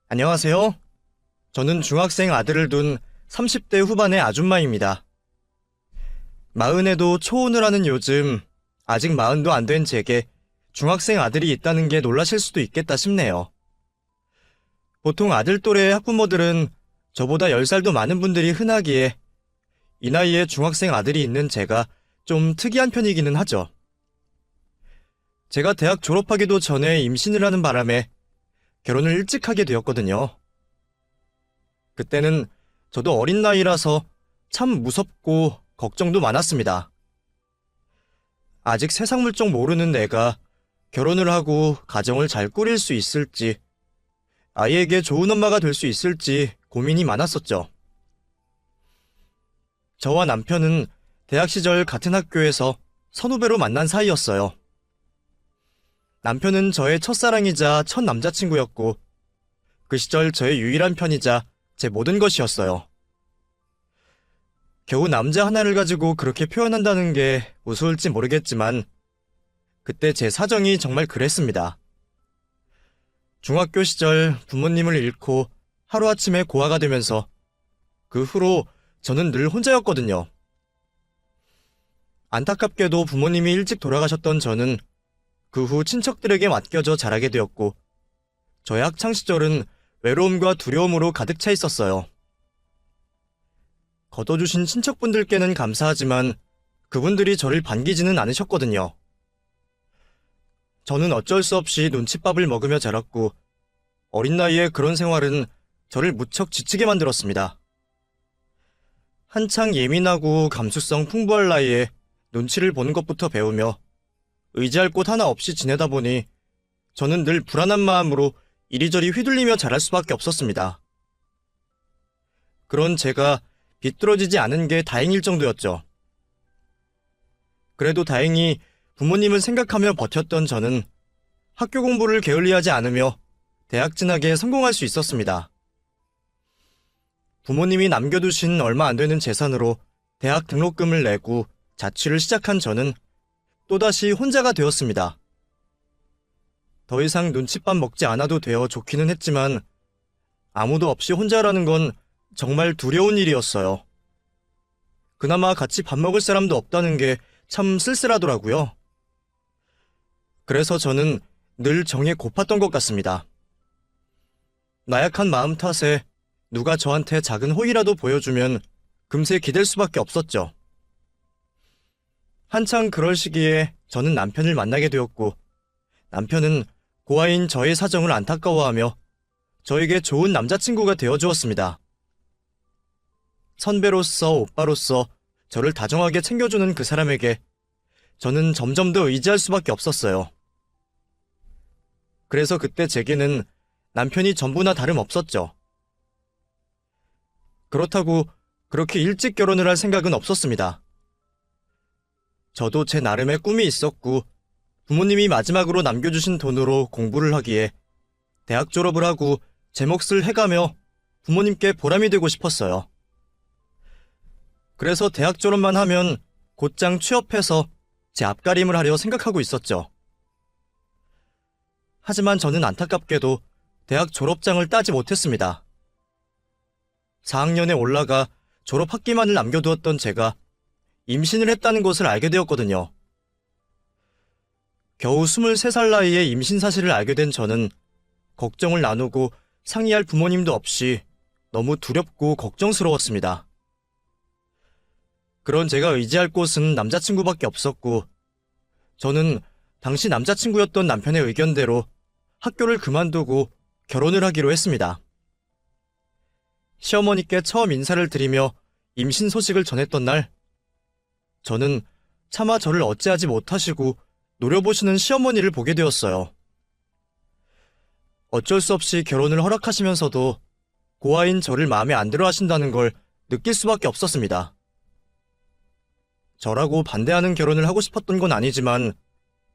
안녕하세요. 저는 중학생 아들을 둔 30대 후반의 아줌마입니다. 마흔에도 초혼을 하는 요즘 아직 마흔도 안 된 제게 중학생 아들이 있다는 게 놀라실 수도 있겠다 싶네요. 보통 아들 또래의 학부모들은 저보다 10살도 많은 분들이 흔하기에 이 나이에 중학생 아들이 있는 제가 좀 특이한 편이기는 하죠. 제가 대학 졸업하기도 전에 임신을 하는 바람에 결혼을 일찍 하게 되었거든요. 그때는 저도 어린 나이라서 참 무섭고 걱정도 많았습니다. 아직 세상 물정 모르는 내가 결혼을 하고 가정을 잘 꾸릴 수 있을지, 아이에게 좋은 엄마가 될 수 있을지 고민이 많았었죠. 저와 남편은 대학 시절 같은 학교에서 선후배로 만난 사이였어요. 남편은 저의 첫사랑이자 첫 남자친구였고, 그 시절 저의 유일한 편이자 제 모든 것이었어요. 겨우 남자 하나를 가지고 그렇게 표현한다는 게 우스울지 모르겠지만, 그때 제 사정이 정말 그랬습니다. 중학교 시절 부모님을 잃고 하루아침에 고아가 되면서 그 후로 저는 늘 혼자였거든요. 안타깝게도 부모님이 일찍 돌아가셨던 저는 그 후 친척들에게 맡겨져 자라게 되었고, 저의 학창시절은 외로움과 두려움으로 가득 차 있었어요. 걷어주신 친척분들께는 감사하지만 그분들이 저를 반기지는 않으셨거든요. 저는 어쩔 수 없이 눈칫밥을 먹으며 자랐고, 어린 나이에 그런 생활은 저를 무척 지치게 만들었습니다. 한창 예민하고 감수성 풍부할 나이에 눈치를 보는 것부터 배우며 의지할 곳 하나 없이 지내다 보니 저는 늘 불안한 마음으로 이리저리 휘둘리며 자랄 수밖에 없었습니다. 그런 제가 비뚤어지지 않은 게 다행일 정도였죠. 그래도 다행히 부모님을 생각하며 버텼던 저는 학교 공부를 게을리하지 않으며 대학 진학에 성공할 수 있었습니다. 부모님이 남겨두신 얼마 안 되는 재산으로 대학 등록금을 내고 자취를 시작한 저는 또다시 혼자가 되었습니다. 더 이상 눈칫밥 먹지 않아도 되어 좋기는 했지만 아무도 없이 혼자라는 건 정말 두려운 일이었어요. 그나마 같이 밥 먹을 사람도 없다는 게 참 쓸쓸하더라고요. 그래서 저는 늘 정에 고팠던 것 같습니다. 나약한 마음 탓에 누가 저한테 작은 호의라도 보여주면 금세 기댈 수밖에 없었죠. 한창 그럴 시기에 저는 남편을 만나게 되었고, 남편은 고아인 저의 사정을 안타까워하며 저에게 좋은 남자친구가 되어주었습니다. 선배로서 오빠로서 저를 다정하게 챙겨주는 그 사람에게 저는 점점 더 의지할 수밖에 없었어요. 그래서 그때 제게는 남편이 전부나 다름없었죠. 그렇다고 그렇게 일찍 결혼을 할 생각은 없었습니다. 저도 제 나름의 꿈이 있었고, 부모님이 마지막으로 남겨주신 돈으로 공부를 하기에 대학 졸업을 하고 제 몫을 해가며 부모님께 보람이 되고 싶었어요. 그래서 대학 졸업만 하면 곧장 취업해서 제 앞가림을 하려 생각하고 있었죠. 하지만 저는 안타깝게도 대학 졸업장을 따지 못했습니다. 4학년에 올라가 졸업 학기만을 남겨두었던 제가 임신을 했다는 것을 알게 되었거든요. 겨우 23살 나이에 임신 사실을 알게 된 저는 걱정을 나누고 상의할 부모님도 없이 너무 두렵고 걱정스러웠습니다. 그런 제가 의지할 곳은 남자친구밖에 없었고, 저는 당시 남자친구였던 남편의 의견대로 학교를 그만두고 결혼을 하기로 했습니다. 시어머니께 처음 인사를 드리며 임신 소식을 전했던 날, 저는 차마 저를 어찌하지 못하시고 노려보시는 시어머니를 보게 되었어요. 어쩔 수 없이 결혼을 허락하시면서도 고아인 저를 마음에 안 들어 하신다는 걸 느낄 수밖에 없었습니다. 저라고 반대하는 결혼을 하고 싶었던 건 아니지만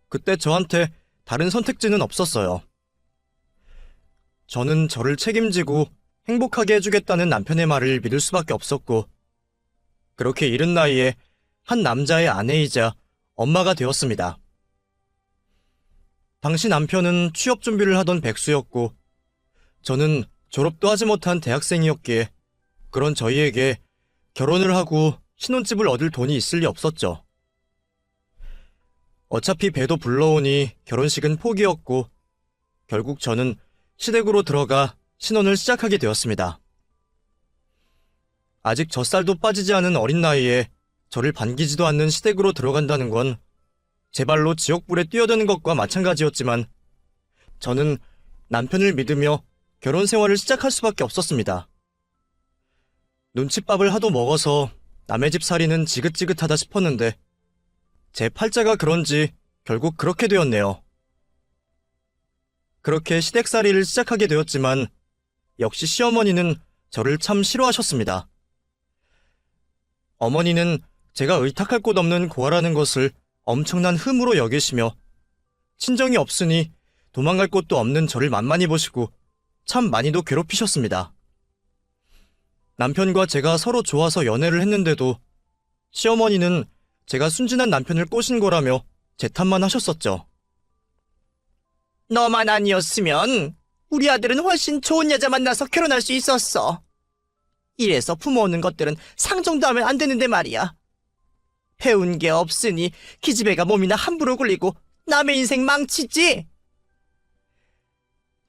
그때 저한테 다른 선택지는 없었어요. 저는 저를 책임지고 행복하게 해주겠다는 남편의 말을 믿을 수밖에 없었고, 그렇게 이른 나이에 한 남자의 아내이자 엄마가 되었습니다. 당시 남편은 취업 준비를 하던 백수였고, 저는 졸업도 하지 못한 대학생이었기에 그런 저희에게 결혼을 하고 신혼집을 얻을 돈이 있을 리 없었죠. 어차피 배도 불러오니 결혼식은 포기였고 결국 저는 시댁으로 들어가 신혼을 시작하게 되었습니다. 아직 젖살도 빠지지 않은 어린 나이에 저를 반기지도 않는 시댁으로 들어간다는 건 제 발로 지옥불에 뛰어드는 것과 마찬가지였지만 저는 남편을 믿으며 결혼 생활을 시작할 수밖에 없었습니다. 눈칫밥을 하도 먹어서 남의 집 살이는 지긋지긋하다 싶었는데 제 팔자가 그런지 결국 그렇게 되었네요. 그렇게 시댁살이를 시작하게 되었지만 역시 시어머니는 저를 참 싫어하셨습니다. 어머니는 제가 의탁할 곳 없는 고아라는 것을 엄청난 흠으로 여기시며 친정이 없으니 도망갈 곳도 없는 저를 만만히 보시고 참 많이도 괴롭히셨습니다. 남편과 제가 서로 좋아서 연애를 했는데도 시어머니는 제가 순진한 남편을 꼬신 거라며 제 탓만 하셨었죠. 너만 아니었으면 우리 아들은 훨씬 좋은 여자 만나서 결혼할 수 있었어. 이래서 부모 오는 것들은 상정도 하면 안 되는데 말이야. 배운 게 없으니 기집애가 몸이나 함부로 굴리고 남의 인생 망치지.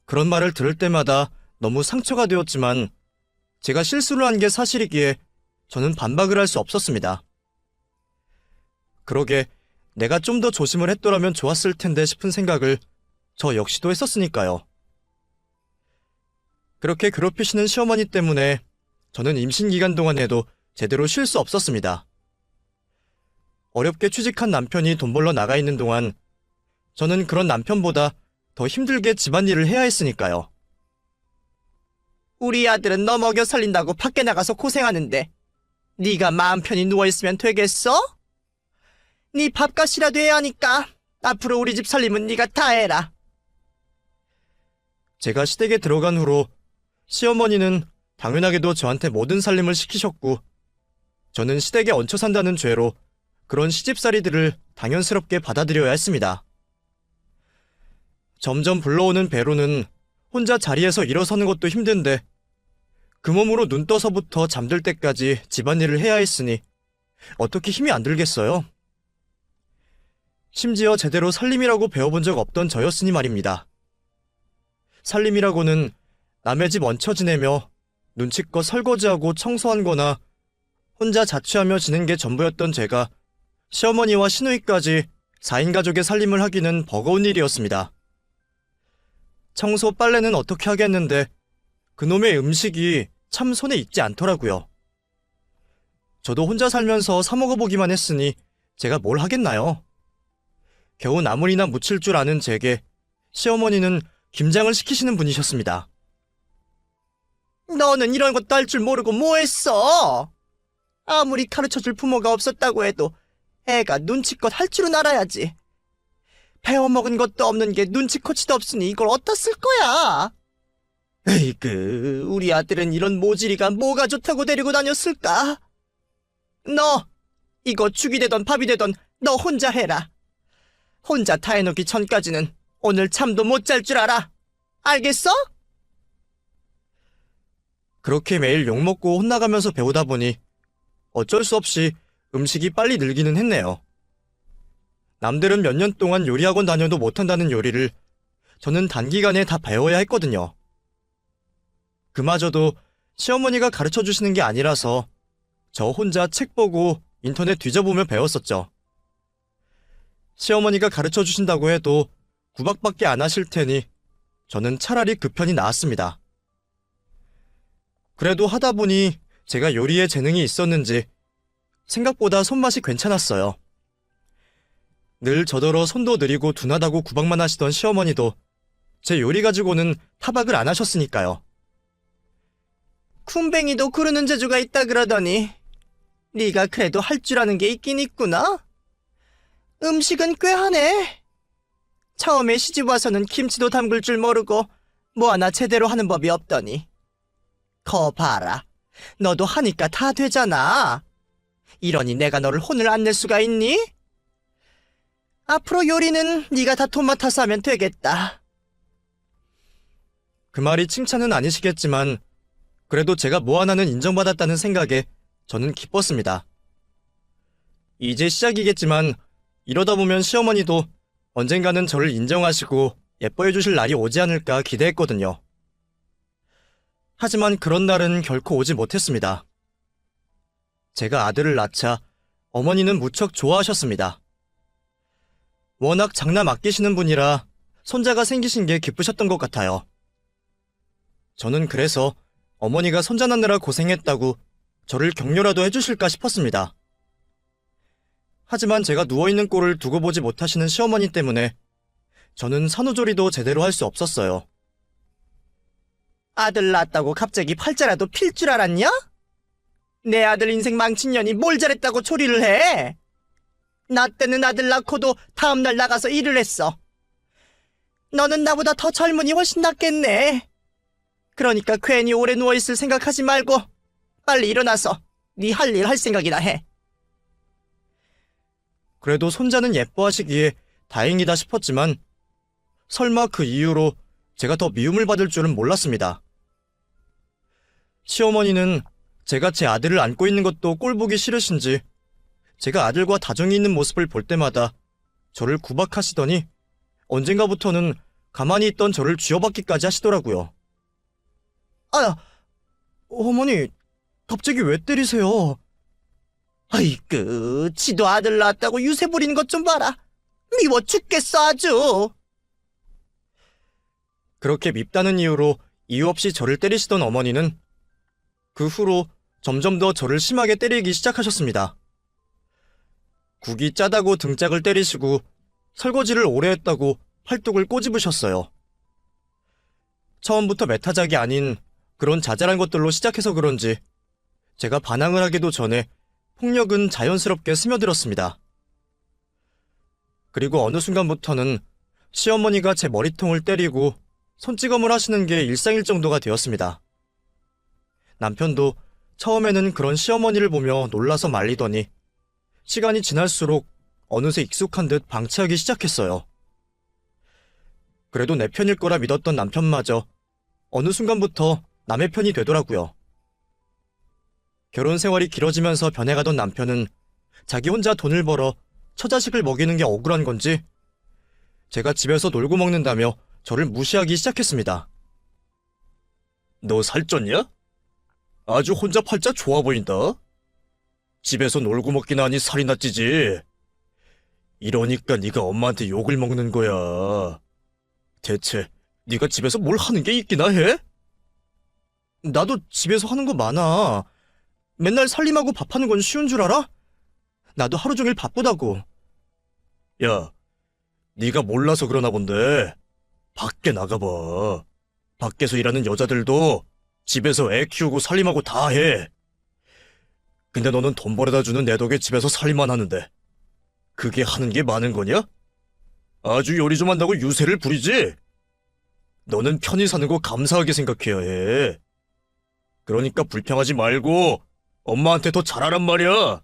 그런 말을 들을 때마다 너무 상처가 되었지만 제가 실수를 한 게 사실이기에 저는 반박을 할 수 없었습니다. 그러게 내가 좀 더 조심을 했더라면 좋았을 텐데 싶은 생각을 저 역시도 했었으니까요. 그렇게 괴롭히시는 시어머니 때문에 저는 임신 기간 동안에도 제대로 쉴 수 없었습니다. 어렵게 취직한 남편이 돈 벌러 나가 있는 동안 저는 그런 남편보다 더 힘들게 집안일을 해야 했으니까요. 우리 아들은 너 먹여 살린다고 밖에 나가서 고생하는데 네가 마음 편히 누워있으면 되겠어? 네 밥값이라도 해야 하니까 앞으로 우리 집 살림은 네가 다 해라. 제가 시댁에 들어간 후로 시어머니는 당연하게도 저한테 모든 살림을 시키셨고 저는 시댁에 얹혀 산다는 죄로 그런 시집살이들을 당연스럽게 받아들여야 했습니다. 점점 불러오는 배로는 혼자 자리에서 일어서는 것도 힘든데 그 몸으로 눈 떠서부터 잠들 때까지 집안일을 해야 했으니 어떻게 힘이 안 들겠어요? 심지어 제대로 살림이라고 배워본 적 없던 저였으니 말입니다. 살림이라고는 남의 집 얹혀 지내며 눈치껏 설거지하고 청소한 거나 혼자 자취하며 지낸 게 전부였던 제가 시어머니와 시누이까지 4인 가족의 살림을 하기는 버거운 일이었습니다. 청소 빨래는 어떻게 하겠는데 그놈의 음식이 참 손에 익지 않더라고요. 저도 혼자 살면서 사 먹어보기만 했으니 제가 뭘 하겠나요? 겨우 나물이나 무칠 줄 아는 제게 시어머니는 김장을 시키시는 분이셨습니다. 너는 이런 것도 할 줄 모르고 뭐 했어? 아무리 가르쳐줄 부모가 없었다고 해도 애가 눈치껏 할 줄은 알아야지. 배워먹은 것도 없는 게 눈치코치도 없으니 이걸 어디다 쓸 거야? 에이그, 우리 아들은 이런 모질이가 뭐가 좋다고 데리고 다녔을까? 너, 이거 죽이 되던 밥이 되던 너 혼자 해라. 혼자 다 해놓기 전까지는 오늘 잠도 못 잘 줄 알아. 알겠어? 그렇게 매일 욕먹고 혼나가면서 배우다 보니 어쩔 수 없이 음식이 빨리 늘기는 했네요. 남들은 몇 년 동안 요리학원 다녀도 못한다는 요리를 저는 단기간에 다 배워야 했거든요. 그마저도 시어머니가 가르쳐주시는 게 아니라서 저 혼자 책 보고 인터넷 뒤져보며 배웠었죠. 시어머니가 가르쳐주신다고 해도 구박밖에 안 하실 테니 저는 차라리 그 편이 나았습니다. 그래도 하다 보니 제가 요리에 재능이 있었는지 생각보다 손맛이 괜찮았어요. 늘 저더러 손도 느리고 둔하다고 구박만 하시던 시어머니도 제 요리 가지고는 타박을 안 하셨으니까요. 쿰뱅이도 구르는 재주가 있다 그러더니 네가 그래도 할 줄 아는 게 있긴 있구나? 음식은 꽤 하네. 처음에 시집 와서는 김치도 담글 줄 모르고 뭐 하나 제대로 하는 법이 없더니 거 봐라. 너도 하니까 다 되잖아. 이러니 내가 너를 혼을 안 낼 수가 있니? 앞으로 요리는 네가 다 도맡아서 하면 되겠다. 그 말이 칭찬은 아니시겠지만 그래도 제가 뭐 하나는 인정받았다는 생각에 저는 기뻤습니다. 이제 시작이겠지만 이러다 보면 시어머니도 언젠가는 저를 인정하시고 예뻐해 주실 날이 오지 않을까 기대했거든요. 하지만 그런 날은 결코 오지 못했습니다. 제가 아들을 낳자 어머니는 무척 좋아하셨습니다. 워낙 장남 아끼시는 분이라 손자가 생기신 게 기쁘셨던 것 같아요. 저는 그래서 어머니가 손자 낳느라 고생했다고 저를 격려라도 해주실까 싶었습니다. 하지만 제가 누워있는 꼴을 두고 보지 못하시는 시어머니 때문에 저는 산후조리도 제대로 할 수 없었어요. 아들 낳았다고 갑자기 팔자라도 필 줄 알았냐? 내 아들 인생 망친 년이 뭘 잘했다고 조리를 해? 나 때는 아들 낳고도 다음날 나가서 일을 했어. 너는 나보다 더 젊으니 훨씬 낫겠네. 그러니까 괜히 오래 누워있을 생각하지 말고 빨리 일어나서 네 할 일 할 생각이나 해. 그래도 손자는 예뻐하시기에 다행이다 싶었지만 설마 그 이유로 제가 더 미움을 받을 줄은 몰랐습니다. 시어머니는 제가 제 아들을 안고 있는 것도 꼴보기 싫으신지 제가 아들과 다정이 있는 모습을 볼 때마다 저를 구박하시더니 언젠가부터는 가만히 있던 저를 쥐어박기까지 하시더라고요. 아, 어머니, 갑자기 왜 때리세요? 아이고, 지도 아들 낳았다고 유세 부리는 것 좀 봐라. 미워 죽겠어 아주. 그렇게 밉다는 이유로 이유 없이 저를 때리시던 어머니는 그 후로 점점 더 저를 심하게 때리기 시작하셨습니다. 국이 짜다고 등짝을 때리시고 설거지를 오래 했다고 팔뚝을 꼬집으셨어요. 처음부터 메타작이 아닌 그런 자잘한 것들로 시작해서 그런지 제가 반항을 하기도 전에 폭력은 자연스럽게 스며들었습니다. 그리고 어느 순간부터는 시어머니가 제 머리통을 때리고 손찌검을 하시는 게 일상일 정도가 되었습니다. 남편도 처음에는 그런 시어머니를 보며 놀라서 말리더니 시간이 지날수록 어느새 익숙한 듯 방치하기 시작했어요. 그래도 내 편일 거라 믿었던 남편마저 어느 순간부터 남의 편이 되더라고요. 결혼 생활이 길어지면서 변해가던 남편은 자기 혼자 돈을 벌어 처자식을 먹이는 게 억울한 건지 제가 집에서 놀고 먹는다며 저를 무시하기 시작했습니다. 너 살쪘냐? 아주 혼자 팔자 좋아 보인다. 집에서 놀고 먹기나 하니 살이나 찌지. 이러니까 네가 엄마한테 욕을 먹는 거야. 대체 네가 집에서 뭘 하는 게 있기나 해? 나도 집에서 하는 거 많아. 맨날 살림하고 밥하는 건 쉬운 줄 알아? 나도 하루 종일 바쁘다고. 야, 네가 몰라서 그러나 본데 밖에 나가봐. 밖에서 일하는 여자들도 집에서 애 키우고 살림하고 다 해. 근데 너는 돈 벌어다 주는 내 덕에 집에서 살림만 하는데 그게 하는 게 많은 거냐? 아주 요리 좀 한다고 유세를 부리지? 너는 편히 사는 거 감사하게 생각해야 해. 그러니까 불평하지 말고 엄마한테 더 잘하란 말이야.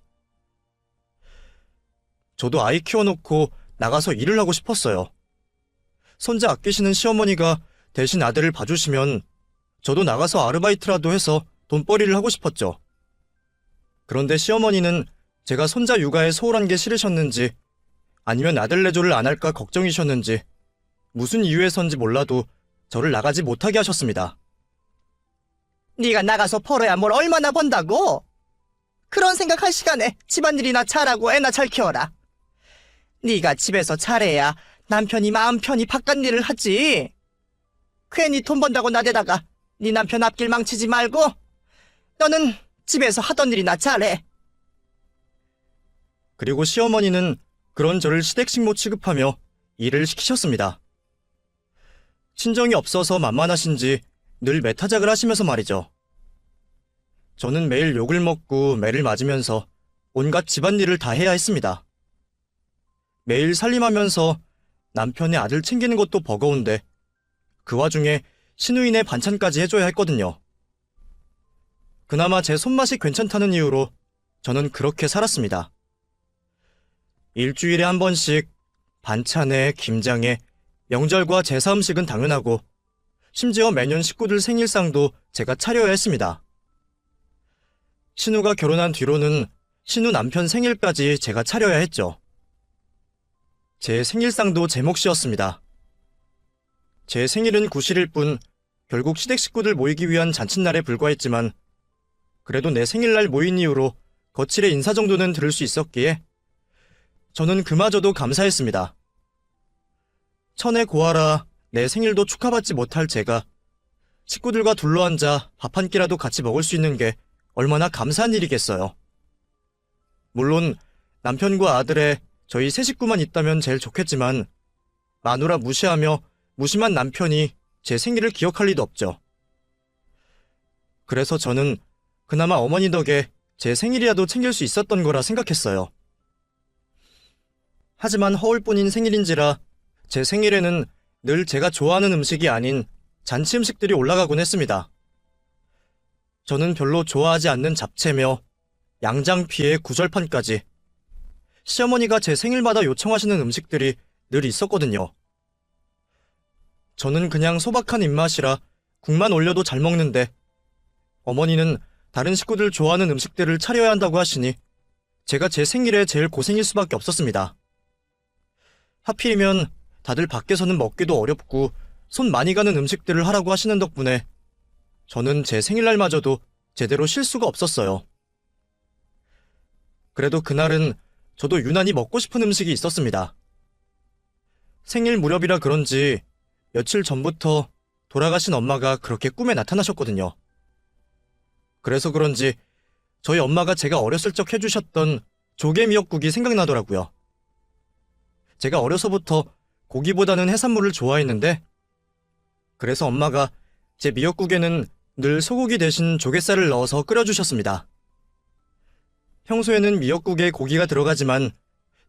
저도 아이 키워놓고 나가서 일을 하고 싶었어요. 손자 아끼시는 시어머니가 대신 아들을 봐주시면 저도 나가서 아르바이트라도 해서 돈벌이를 하고 싶었죠. 그런데 시어머니는 제가 손자 육아에 소홀한 게 싫으셨는지 아니면 아들 내조를 안 할까 걱정이셨는지 무슨 이유에선지 몰라도 저를 나가지 못하게 하셨습니다. 네가 나가서 벌어야 뭘 얼마나 번다고? 그런 생각할 시간에 집안일이나 잘하고 애나 잘 키워라. 네가 집에서 잘해야 남편이 마음 편히 바깥 일을 하지. 괜히 돈 번다고 나대다가 네 남편 앞길 망치지 말고 너는 집에서 하던 일이나 잘해. 그리고 시어머니는 그런 저를 시댁식모 취급하며 일을 시키셨습니다. 친정이 없어서 만만하신지 늘 매타작을 하시면서 말이죠. 저는 매일 욕을 먹고 매를 맞으면서 온갖 집안일을 다 해야 했습니다. 매일 살림하면서 남편의 아들 챙기는 것도 버거운데 그 와중에 시누이네 반찬까지 해줘야 했거든요. 그나마 제 손맛이 괜찮다는 이유로 저는 그렇게 살았습니다. 일주일에 한 번씩 반찬에 김장에 명절과 제사 음식은 당연하고 심지어 매년 식구들 생일상도 제가 차려야 했습니다. 신우가 결혼한 뒤로는 신우 남편 생일까지 제가 차려야 했죠. 제 생일상도 제 몫이었습니다. 제 생일은 구실일 뿐 결국 시댁 식구들 모이기 위한 잔칫날에 불과했지만 그래도 내 생일날 모인 이후로 거칠의 인사 정도는 들을 수 있었기에 저는 그마저도 감사했습니다. 천에 고아라 내 생일도 축하받지 못할 제가 식구들과 둘러앉아 밥 한 끼라도 같이 먹을 수 있는 게 얼마나 감사한 일이겠어요. 물론 남편과 아들의 저희 세 식구만 있다면 제일 좋겠지만 마누라 무시하며 무심한 남편이 제 생일을 기억할 리도 없죠. 그래서 저는 그나마 어머니 덕에 제 생일이라도 챙길 수 있었던 거라 생각했어요. 하지만 허울뿐인 생일인지라 제 생일에는 늘 제가 좋아하는 음식이 아닌 잔치 음식들이 올라가곤 했습니다. 저는 별로 좋아하지 않는 잡채며 양장피에 구절판까지 시어머니가 제 생일마다 요청하시는 음식들이 늘 있었거든요. 저는 그냥 소박한 입맛이라 국만 올려도 잘 먹는데 어머니는 다른 식구들 좋아하는 음식들을 차려야 한다고 하시니 제가 제 생일에 제일 고생일 수밖에 없었습니다. 하필이면 다들 밖에서는 먹기도 어렵고 손 많이 가는 음식들을 하라고 하시는 덕분에 저는 제 생일날마저도 제대로 쉴 수가 없었어요. 그래도 그날은 저도 유난히 먹고 싶은 음식이 있었습니다. 생일 무렵이라 그런지 며칠 전부터 돌아가신 엄마가 그렇게 꿈에 나타나셨거든요. 그래서 그런지 저희 엄마가 제가 어렸을 적 해주셨던 조개 미역국이 생각나더라고요. 제가 어려서부터 고기보다는 해산물을 좋아했는데 그래서 엄마가 제 미역국에는 늘 소고기 대신 조갯살을 넣어서 끓여주셨습니다. 평소에는 미역국에 고기가 들어가지만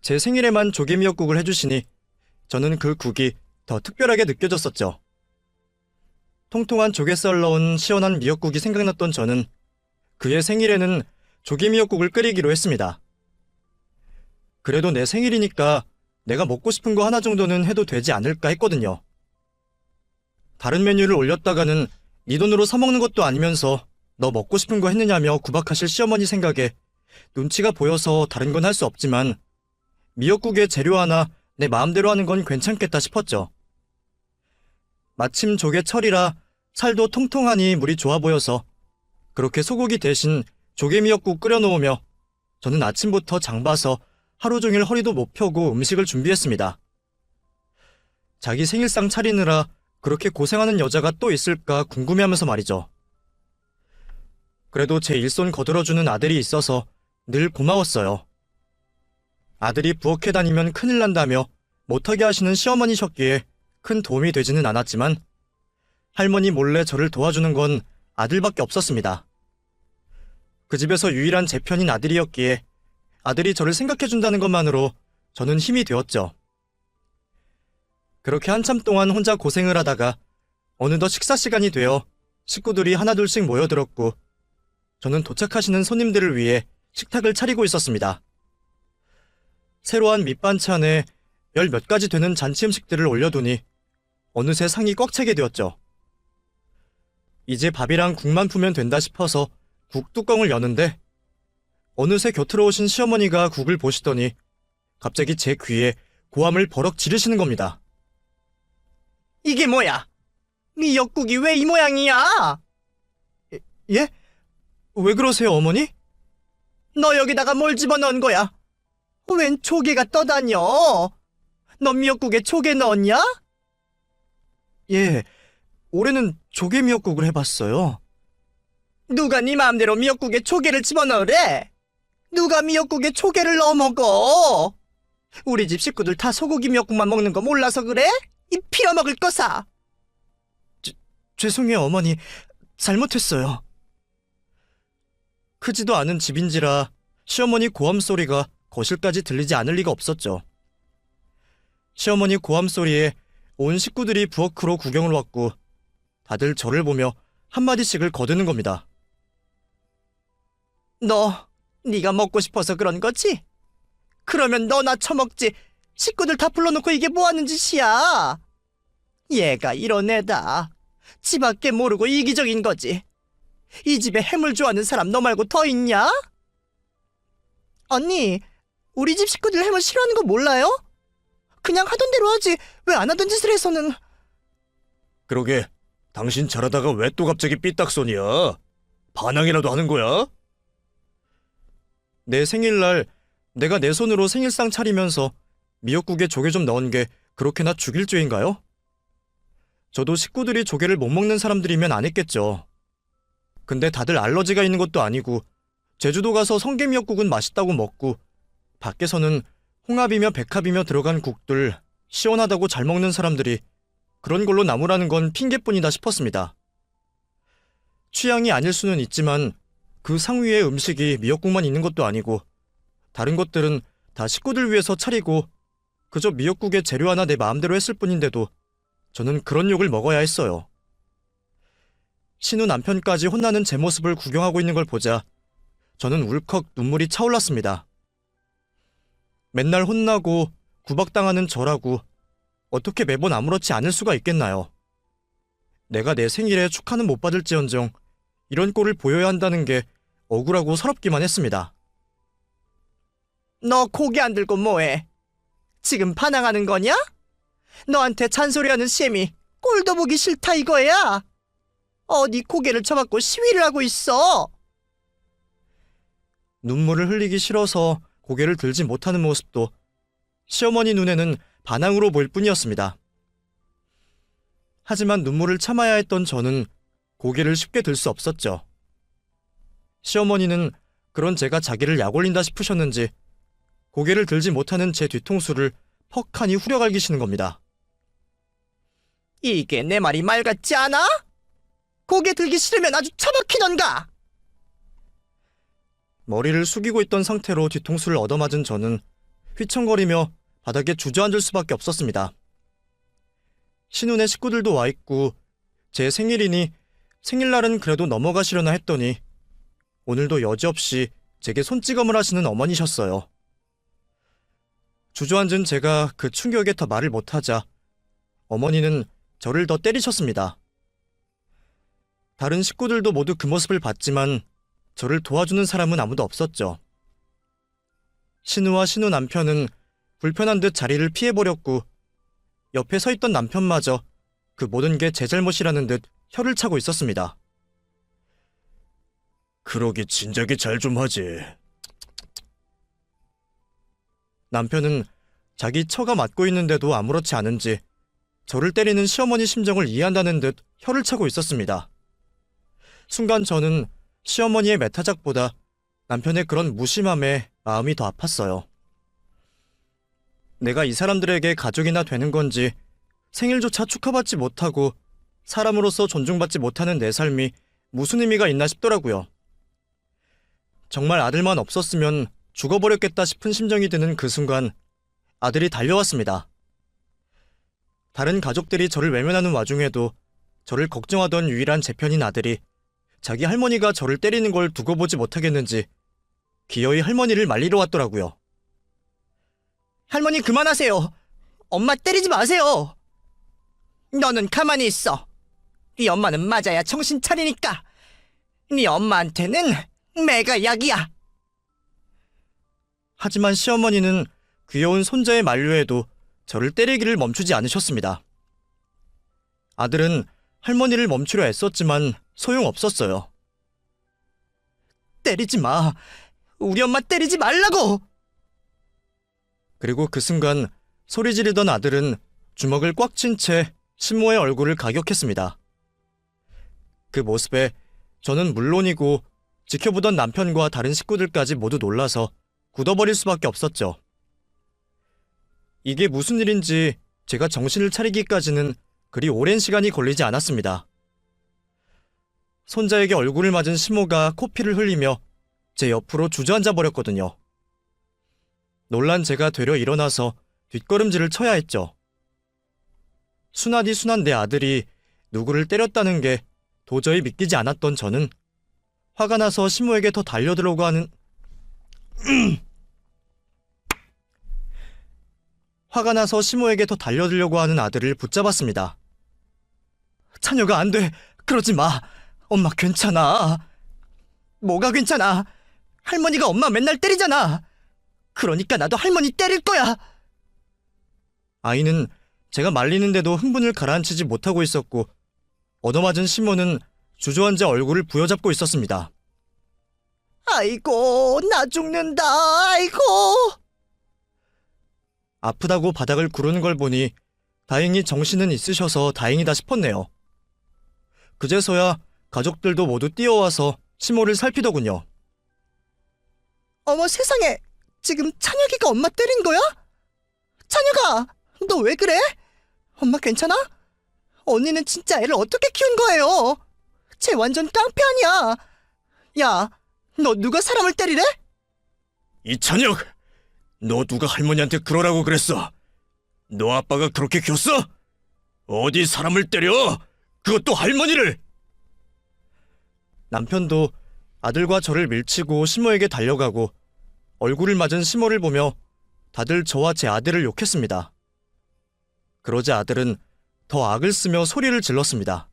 제 생일에만 조개 미역국을 해주시니 저는 그 국이 더 특별하게 느껴졌었죠. 통통한 조갯살 넣은 시원한 미역국이 생각났던 저는 그의 생일에는 조개 미역국을 끓이기로 했습니다. 그래도 내 생일이니까 내가 먹고 싶은 거 하나 정도는 해도 되지 않을까 했거든요. 다른 메뉴를 올렸다가는 네 돈으로 사먹는 것도 아니면서 너 먹고 싶은 거 했느냐며 구박하실 시어머니 생각에 눈치가 보여서 다른 건 할 수 없지만 미역국에 재료 하나 내 마음대로 하는 건 괜찮겠다 싶었죠. 마침 조개철이라 살도 통통하니 물이 좋아 보여서 그렇게 소고기 대신 조개 미역국 끓여놓으며 저는 아침부터 장 봐서 하루 종일 허리도 못 펴고 음식을 준비했습니다. 자기 생일상 차리느라 그렇게 고생하는 여자가 또 있을까 궁금해하면서 말이죠. 그래도 제 일손 거들어주는 아들이 있어서 늘 고마웠어요. 아들이 부엌에 다니면 큰일 난다며 못하게 하시는 시어머니셨기에 큰 도움이 되지는 않았지만 할머니 몰래 저를 도와주는 건 아들밖에 없었습니다. 그 집에서 유일한 제 편인 아들이었기에 아들이 저를 생각해준다는 것만으로 저는 힘이 되었죠. 그렇게 한참 동안 혼자 고생을 하다가 어느덧 식사 시간이 되어 식구들이 하나둘씩 모여들었고 저는 도착하시는 손님들을 위해 식탁을 차리고 있었습니다. 새로 한 밑반찬에 열 몇 가지 되는 잔치 음식들을 올려두니 어느새 상이 꽉 차게 되었죠. 이제 밥이랑 국만 푸면 된다 싶어서 국 뚜껑을 여는데 어느새 곁으로 오신 시어머니가 국을 보시더니 갑자기 제 귀에 고함을 버럭 지르시는 겁니다. 이게 뭐야? 미역국이 왜 이 모양이야? 예? 왜 그러세요, 어머니? 너 여기다가 뭘 집어넣은 거야? 웬 조개가 떠다녀? 너 미역국에 조개 넣었냐? 예, 올해는 조개 미역국을 해봤어요. 누가 네 마음대로 미역국에 조개를 집어넣으래? 누가 미역국에 조개를 넣어 먹어? 우리 집 식구들 다 소고기 미역국만 먹는 거 몰라서 그래? 이 필어먹을 거사! 죄송해요, 어머니. 잘못했어요. 크지도 않은 집인지라 시어머니 고함 소리가 거실까지 들리지 않을 리가 없었죠. 시어머니 고함 소리에 온 식구들이 부엌으로 구경을 왔고 다들 저를 보며 한마디씩을 거드는 겁니다. 너, 네가 먹고 싶어서 그런 거지? 그러면 너나 처먹지. 식구들 다 불러놓고 이게 뭐 하는 짓이야? 얘가 이런 애다. 지밖에 모르고 이기적인 거지. 이 집에 해물 좋아하는 사람 너 말고 더 있냐? 언니, 우리 집 식구들 해물 싫어하는 거 몰라요? 그냥 하던 대로 하지 왜 안 하던 짓을 해서는. 그러게, 당신 잘하다가 왜 또 갑자기 삐딱선이야? 반항이라도 하는 거야? 내 생일날 내가 내 손으로 생일상 차리면서 미역국에 조개 좀 넣은 게 그렇게나 죽일 죄인가요? 저도 식구들이 조개를 못 먹는 사람들이면 안 했겠죠. 근데 다들 알러지가 있는 것도 아니고 제주도 가서 성게미역국은 맛있다고 먹고 밖에서는 홍합이며 백합이며 들어간 국들 시원하다고 잘 먹는 사람들이 그런 걸로 나무라는 건 핑계뿐이다 싶었습니다. 취향이 아닐 수는 있지만 그 상위의 음식이 미역국만 있는 것도 아니고 다른 것들은 다 식구들 위해서 차리고 그저 미역국에 재료 하나 내 마음대로 했을 뿐인데도 저는 그런 욕을 먹어야 했어요. 신우 남편까지 혼나는 제 모습을 구경하고 있는 걸 보자 저는 울컥 눈물이 차올랐습니다. 맨날 혼나고 구박당하는 저라고 어떻게 매번 아무렇지 않을 수가 있겠나요? 내가 내 생일에 축하는 못 받을지언정 이런 꼴을 보여야 한다는 게 억울하고 서럽기만 했습니다. 너 고개 안 들고 뭐해? 지금 반항하는 거냐? 너한테 잔소리하는 셈이 꼴도 보기 싫다 이거야. 어디 고개를 쳐갖고 시위를 하고 있어. 눈물을 흘리기 싫어서 고개를 들지 못하는 모습도 시어머니 눈에는 반항으로 보일 뿐이었습니다. 하지만 눈물을 참아야 했던 저는 고개를 쉽게 들 수 없었죠. 시어머니는 그런 제가 자기를 약올린다 싶으셨는지 고개를 들지 못하는 제 뒤통수를 퍽하니 후려갈기시는 겁니다. 이게 내 말이 말 같지 않아? 고개 들기 싫으면 아주 처박히던가. 머리를 숙이고 있던 상태로 뒤통수를 얻어맞은 저는 휘청거리며 바닥에 주저앉을 수밖에 없었습니다. 신혼의 식구들도 와 있고 제 생일이니 생일날은 그래도 넘어가시려나 했더니 오늘도 여지없이 제게 손찌검을 하시는 어머니셨어요. 주저앉은 제가 그 충격에 더 말을 못하자 어머니는 저를 더 때리셨습니다. 다른 식구들도 모두 그 모습을 봤지만 저를 도와주는 사람은 아무도 없었죠. 신우와 신우 남편은 불편한 듯 자리를 피해버렸고 옆에 서 있던 남편마저 그 모든 게 제 잘못이라는 듯 혀를 차고 있었습니다. 그러기 진작에 잘 좀 하지. 남편은 자기 처가 맞고 있는데도 아무렇지 않은지 저를 때리는 시어머니 심정을 이해한다는 듯 혀를 차고 있었습니다. 순간 저는 시어머니의 매타작보다 남편의 그런 무심함에 마음이 더 아팠어요. 내가 이 사람들에게 가족이나 되는 건지 생일조차 축하받지 못하고 사람으로서 존중받지 못하는 내 삶이 무슨 의미가 있나 싶더라고요. 정말 아들만 없었으면 죽어버렸겠다 싶은 심정이 드는 그 순간 아들이 달려왔습니다. 다른 가족들이 저를 외면하는 와중에도 저를 걱정하던 유일한 제 편인 아들이 자기 할머니가 저를 때리는 걸 두고 보지 못하겠는지 기어이 할머니를 말리러 왔더라고요. 할머니 그만하세요. 엄마 때리지 마세요. 너는 가만히 있어. 네 엄마는 맞아야 정신 차리니까. 네 엄마한테는 매가 약이야. 하지만 시어머니는 귀여운 손자의 만류에도 저를 때리기를 멈추지 않으셨습니다. 아들은 할머니를 멈추려 애썼지만 소용없었어요. 때리지 마. 우리 엄마 때리지 말라고. 그리고 그 순간 소리 지르던 아들은 주먹을 꽉 쥔 채 신모의 얼굴을 가격했습니다. 그 모습에 저는 물론이고 지켜보던 남편과 다른 식구들까지 모두 놀라서 굳어버릴 수밖에 없었죠. 이게 무슨 일인지 제가 정신을 차리기까지는 그리 오랜 시간이 걸리지 않았습니다. 손자에게 얼굴을 맞은 시모가 코피를 흘리며 제 옆으로 주저앉아 버렸거든요. 놀란 제가 되려 일어나서 뒷걸음질을 쳐야 했죠. 순하디 순한 내 아들이 누구를 때렸다는 게 도저히 믿기지 않았던 저는 화가 나서 시모에게 더 달려들려고 하는 화가 나서 시모에게 더 달려들려고 하는 아들을 붙잡았습니다. 찬혁아, 안 돼. 그러지 마. 엄마 괜찮아. 뭐가 괜찮아? 할머니가 엄마 맨날 때리잖아. 그러니까 나도 할머니 때릴 거야. 아이는 제가 말리는데도 흥분을 가라앉히지 못하고 있었고 얻어맞은 시몬은 주저앉아 얼굴을 부여잡고 있었습니다. 아이고, 나 죽는다. 아이고. 아프다고 바닥을 구르는 걸 보니 다행히 정신은 있으셔서 다행이다 싶었네요. 그제서야 가족들도 모두 뛰어와서 시모를 살피더군요. 어머 세상에, 지금 찬혁이가 엄마 때린 거야? 찬혁아, 너 왜 그래? 엄마 괜찮아? 언니는 진짜 애를 어떻게 키운 거예요? 쟤 완전 깡패 아니야. 야, 너 누가 사람을 때리래? 이찬혁, 너 누가 할머니한테 그러라고 그랬어? 너 아빠가 그렇게 키웠어? 어디 사람을 때려? 그것도 할머니를! 남편도 아들과 저를 밀치고 시모에게 달려가고 얼굴을 맞은 시모를 보며 다들 저와 제 아들을 욕했습니다. 그러자 아들은 더 악을 쓰며 소리를 질렀습니다.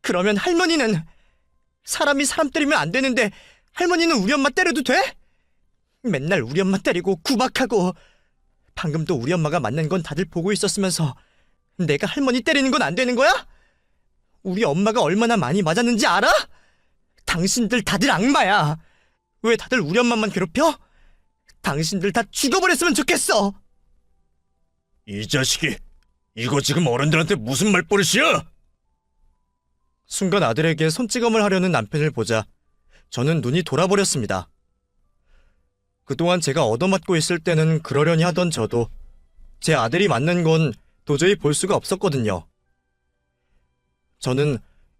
그러면 할머니는? 사람이 사람 때리면 안 되는데 할머니는 우리 엄마 때려도 돼? 맨날 우리 엄마 때리고 구박하고, 방금도 우리 엄마가 맞는 건 다들 보고 있었으면서 내가 할머니 때리는 건 안 되는 거야? 우리 엄마가 얼마나 많이 맞았는지 알아? 당신들 다들 악마야. 왜 다들 우리 엄마만 괴롭혀? 당신들 다 죽어버렸으면 좋겠어. 이 자식이, 이거 지금 어른들한테 무슨 말버릇이야? 순간 아들에게 손찌검을 하려는 남편을 보자 저는 눈이 돌아버렸습니다. 그동안 제가 얻어맞고 있을 때는 그러려니 하던 저도 제 아들이 맞는 건 도저히 볼 수가 없었거든요. 저는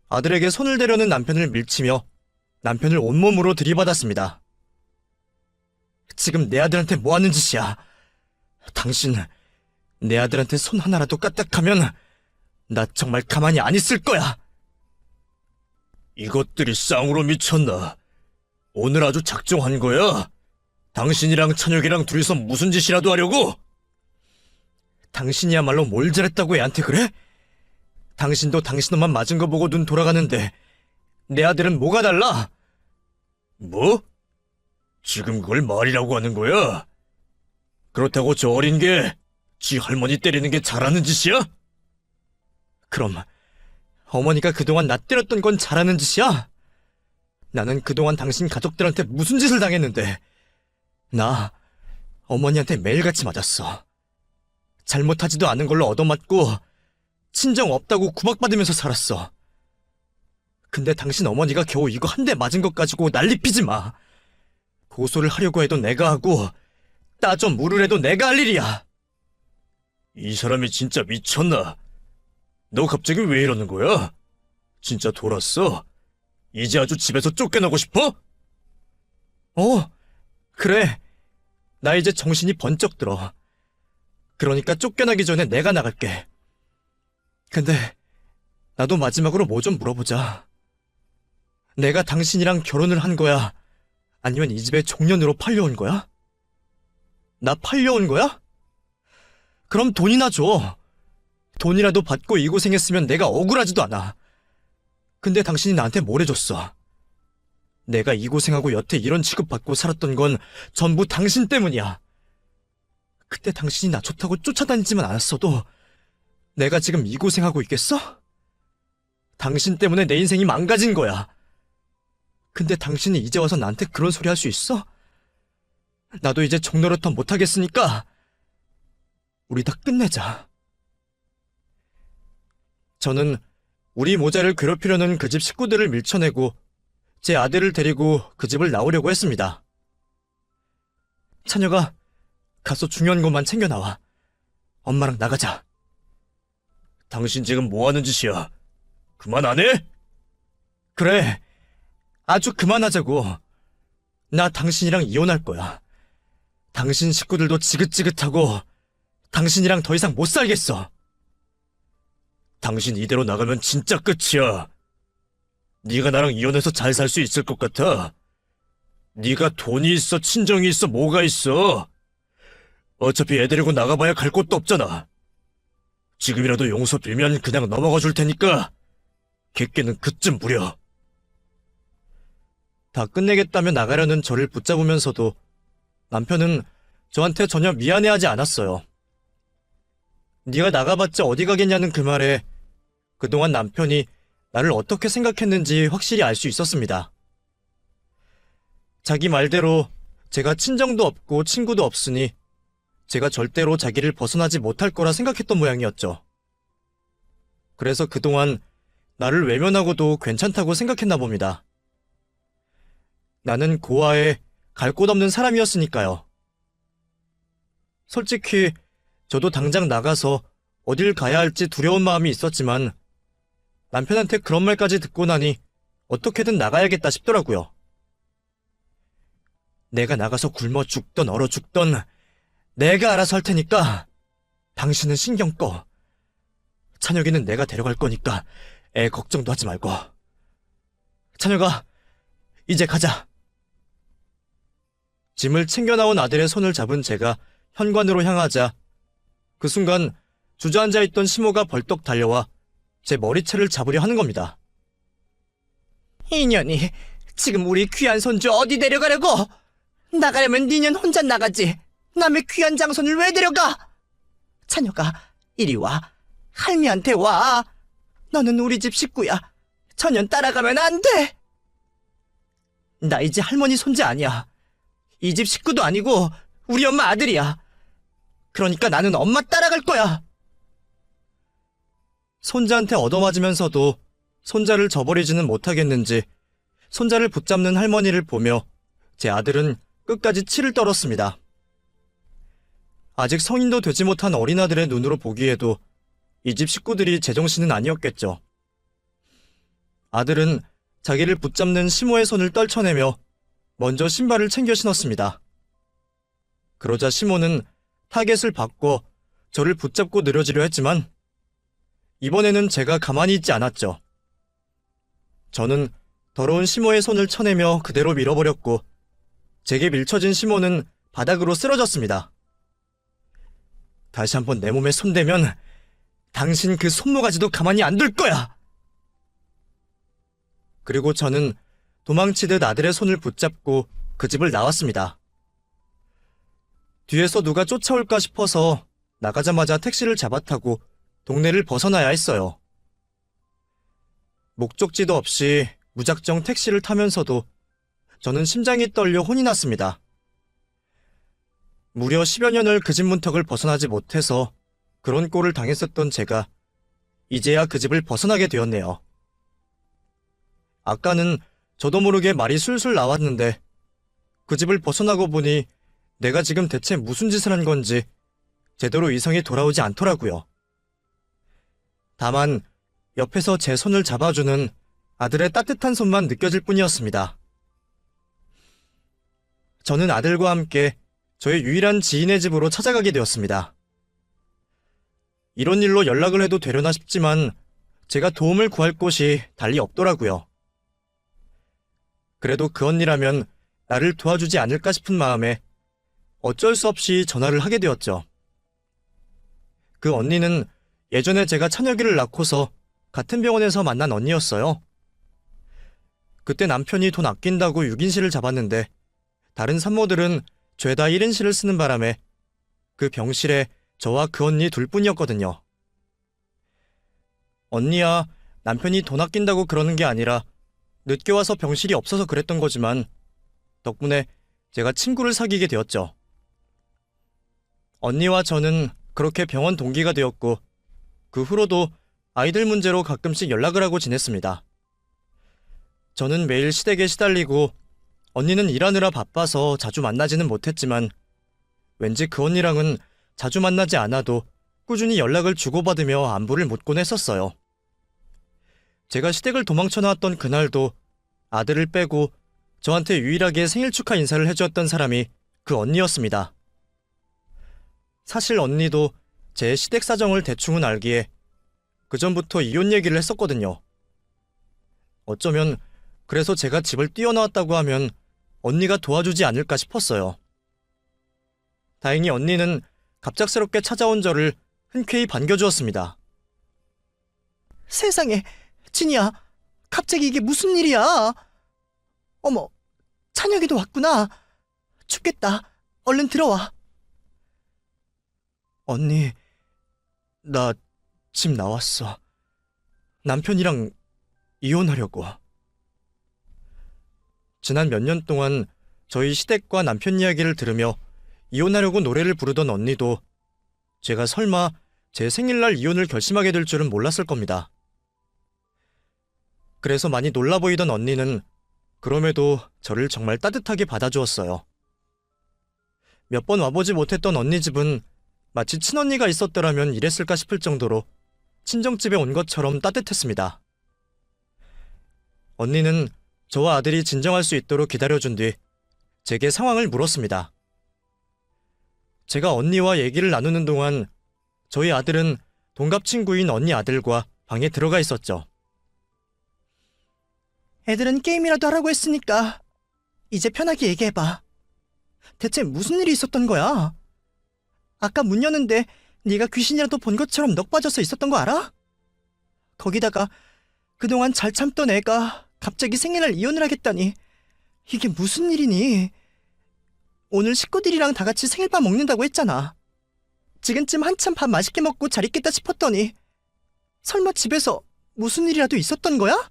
아들에게 손을 대려는 남편을 밀치며 남편을 온몸으로 들이받았습니다. 지금 내 아들한테 뭐 하는 짓이야? 당신, 내 아들한테 손 하나라도 까딱하면 나 정말 가만히 안 있을 거야. 이것들이 쌍으로 미쳤나? 오늘 아주 작정한 거야? 당신이랑 찬혁이랑 둘이서 무슨 짓이라도 하려고? 당신이야말로 뭘 잘했다고 애한테 그래? 당신도 당신 엄마 맞은 거 보고 눈 돌아가는데 내 아들은 뭐가 달라? 뭐? 지금 그걸 말이라고 하는 거야? 그렇다고 저 어린 게 지 할머니 때리는 게 잘하는 짓이야? 그럼 어머니가 그동안 나 때렸던 건 잘하는 짓이야? 나는 그동안 당신 가족들한테 무슨 짓을 당했는데 나 어머니한테 매일같이 맞았어. 잘못하지도 않은 걸로 얻어맞고 친정 없다고 구박받으면서 살았어. 근데 당신 어머니가 겨우 이거 한 대 맞은 것 가지고 난리 피지 마. 고소를 하려고 해도 내가 하고 따져 물으래도 내가 할 일이야. 이 사람이 진짜 미쳤나? 너 갑자기 왜 이러는 거야? 진짜 돌았어? 이제 아주 집에서 쫓겨나고 싶어? 그래. 나 이제 정신이 번쩍 들어. 그러니까 쫓겨나기 전에 내가 나갈게. 근데 나도 마지막으로 뭐 좀 물어보자. 내가 당신이랑 결혼을 한 거야? 아니면 이 집에 종년으로 팔려온 거야? 나 팔려온 거야? 그럼 돈이나 줘. 돈이라도 받고 이 고생했으면 내가 억울하지도 않아. 근데 당신이 나한테 뭘 해줬어? 내가 이 고생하고 여태 이런 취급받고 살았던 건 전부 당신 때문이야. 그때 당신이 나 좋다고 쫓아다니지만 않았어도 내가 지금 이 고생하고 있겠어? 당신 때문에 내 인생이 망가진 거야. 근데 당신이 이제 와서 나한테 그런 소리 할 수 있어? 나도 이제 종노릇 못하겠으니까 우리 다 끝내자. 저는 우리 모자를 괴롭히려는 그 집 식구들을 밀쳐내고 제 아들을 데리고 그 집을 나오려고 했습니다. 찬혁아, 가서 중요한 것만 챙겨 나와. 엄마랑 나가자. 당신 지금 뭐 하는 짓이야? 그만 안 해? 그래, 아주 그만하자고. 나 당신이랑 이혼할 거야. 당신 식구들도 지긋지긋하고 당신이랑 더 이상 못 살겠어. 당신 이대로 나가면 진짜 끝이야. 네가 나랑 이혼해서 잘 살 수 있을 것 같아? 네가 돈이 있어, 친정이 있어, 뭐가 있어? 어차피 애 데리고 나가봐야 갈 곳도 없잖아. 지금이라도 용서 빌면 그냥 넘어가 줄 테니까 객기는 그쯤 부려. 다 끝내겠다며 나가려는 저를 붙잡으면서도 남편은 저한테 전혀 미안해하지 않았어요. 네가 나가봤자 어디 가겠냐는 그 말에 그동안 남편이 나를 어떻게 생각했는지 확실히 알 수 있었습니다. 자기 말대로 제가 친정도 없고 친구도 없으니 제가 절대로 자기를 벗어나지 못할 거라 생각했던 모양이었죠. 그래서 그동안 나를 외면하고도 괜찮다고 생각했나 봅니다. 나는 고아에 갈 곳 없는 사람이었으니까요. 솔직히 저도 당장 나가서 어딜 가야 할지 두려운 마음이 있었지만 남편한테 그런 말까지 듣고 나니 어떻게든 나가야겠다 싶더라고요. 내가 나가서 굶어 죽던 얼어 죽던 내가 알아서 할 테니까 당신은 신경 꺼. 찬혁이는 내가 데려갈 거니까 애 걱정도 하지 말고. 찬혁아, 이제 가자. 짐을 챙겨 나온 아들의 손을 잡은 제가 현관으로 향하자 그 순간 주저앉아 있던 시모가 벌떡 달려와 제 머리채를 잡으려 하는 겁니다. 이년이 지금 우리 귀한 손주 어디 데려가려고? 나가려면 니년 혼자 나가지. 남의 귀한 장손을 왜 데려가? 찬혁아, 이리 와. 할미한테 와. 너는 우리 집 식구야. 전혀 따라가면 안 돼. 나 이제 할머니 손자 아니야. 이 집 식구도 아니고 우리 엄마 아들이야. 그러니까 나는 엄마 따라갈 거야. 손자한테 얻어맞으면서도 손자를 저버리지는 못하겠는지 손자를 붙잡는 할머니를 보며 제 아들은 끝까지 치를 떨었습니다. 아직 성인도 되지 못한 어린아들의 눈으로 보기에도 이 집 식구들이 제정신은 아니었겠죠. 아들은 자기를 붙잡는 시모의 손을 떨쳐내며 먼저 신발을 챙겨 신었습니다. 그러자 시모는 타겟을 바꿔 저를 붙잡고 느려지려 했지만 이번에는 제가 가만히 있지 않았죠. 저는 더러운 시모의 손을 쳐내며 그대로 밀어버렸고 제게 밀쳐진 시모는 바닥으로 쓰러졌습니다. 다시 한번 내 몸에 손대면 당신 그 손모가지도 가만히 안 둘 거야! 그리고 저는 도망치듯 아들의 손을 붙잡고 그 집을 나왔습니다. 뒤에서 누가 쫓아올까 싶어서 나가자마자 택시를 잡아타고 동네를 벗어나야 했어요. 목적지도 없이 무작정 택시를 타면서도 저는 심장이 떨려 혼이 났습니다. 무려 10여 년을 그 집 문턱을 벗어나지 못해서 그런 꼴을 당했었던 제가 이제야 그 집을 벗어나게 되었네요. 아까는 저도 모르게 말이 술술 나왔는데 그 집을 벗어나고 보니 내가 지금 대체 무슨 짓을 한 건지 제대로 이성이 돌아오지 않더라고요. 다만 옆에서 제 손을 잡아주는 아들의 따뜻한 손만 느껴질 뿐이었습니다. 저는 아들과 함께 저의 유일한 지인의 집으로 찾아가게 되었습니다. 이런 일로 연락을 해도 되려나 싶지만 제가 도움을 구할 곳이 달리 없더라고요. 그래도 그 언니라면 나를 도와주지 않을까 싶은 마음에 어쩔 수 없이 전화를 하게 되었죠. 그 언니는 예전에 제가 찬혁이를 낳고서 같은 병원에서 만난 언니였어요. 그때 남편이 돈 아낀다고 6인실을 잡았는데 다른 산모들은 죄다 1인실을 쓰는 바람에 그 병실에 저와 그 언니 둘뿐이었거든요. 언니야, 남편이 돈 아낀다고 그러는 게 아니라 늦게 와서 병실이 없어서 그랬던 거지만 덕분에 제가 친구를 사귀게 되었죠. 언니와 저는 그렇게 병원 동기가 되었고 그 후로도 아이들 문제로 가끔씩 연락을 하고 지냈습니다. 저는 매일 시댁에 시달리고 언니는 일하느라 바빠서 자주 만나지는 못했지만 왠지 그 언니랑은 자주 만나지 않아도 꾸준히 연락을 주고받으며 안부를 묻곤 했었어요. 제가 시댁을 도망쳐 나왔던 그날도 아들을 빼고 저한테 유일하게 생일 축하 인사를 해주었던 사람이 그 언니였습니다. 사실 언니도 제 시댁 사정을 대충은 알기에 그전부터 이혼 얘기를 했었거든요. 어쩌면 그래서 제가 집을 뛰어나왔다고 하면 언니가 도와주지 않을까 싶었어요. 다행히 언니는 갑작스럽게 찾아온 저를 흔쾌히 반겨주었습니다. 세상에, 진이야, 갑자기 이게 무슨 일이야? 어머, 찬혁이도 왔구나. 춥겠다. 얼른 들어와. 언니, 나 집 나왔어. 남편이랑 이혼하려고. 지난 몇 년 동안 저희 시댁과 남편 이야기를 들으며 이혼하려고 노래를 부르던 언니도 제가 설마 제 생일날 이혼을 결심하게 될 줄은 몰랐을 겁니다. 그래서 많이 놀라 보이던 언니는 그럼에도 저를 정말 따뜻하게 받아주었어요. 몇 번 와보지 못했던 언니 집은 마치 친언니가 있었더라면 이랬을까 싶을 정도로 친정집에 온 것처럼 따뜻했습니다. 언니는 저와 아들이 진정할 수 있도록 기다려준 뒤 제게 상황을 물었습니다. 제가 언니와 얘기를 나누는 동안 저희 아들은 동갑 친구인 언니 아들과 방에 들어가 있었죠. 애들은 게임이라도 하라고 했으니까 이제 편하게 얘기해봐. 대체 무슨 일이 있었던 거야? 아까 문 여는데 네가 귀신이라도 본 것처럼 넋 빠져서 있었던 거 알아? 거기다가 그동안 잘 참던 애가 갑자기 생일날 이혼을 하겠다니 이게 무슨 일이니? 오늘 식구들이랑 다 같이 생일밥 먹는다고 했잖아. 지금쯤 한참 밥 맛있게 먹고 잘 있겠다 싶었더니 설마 집에서 무슨 일이라도 있었던 거야?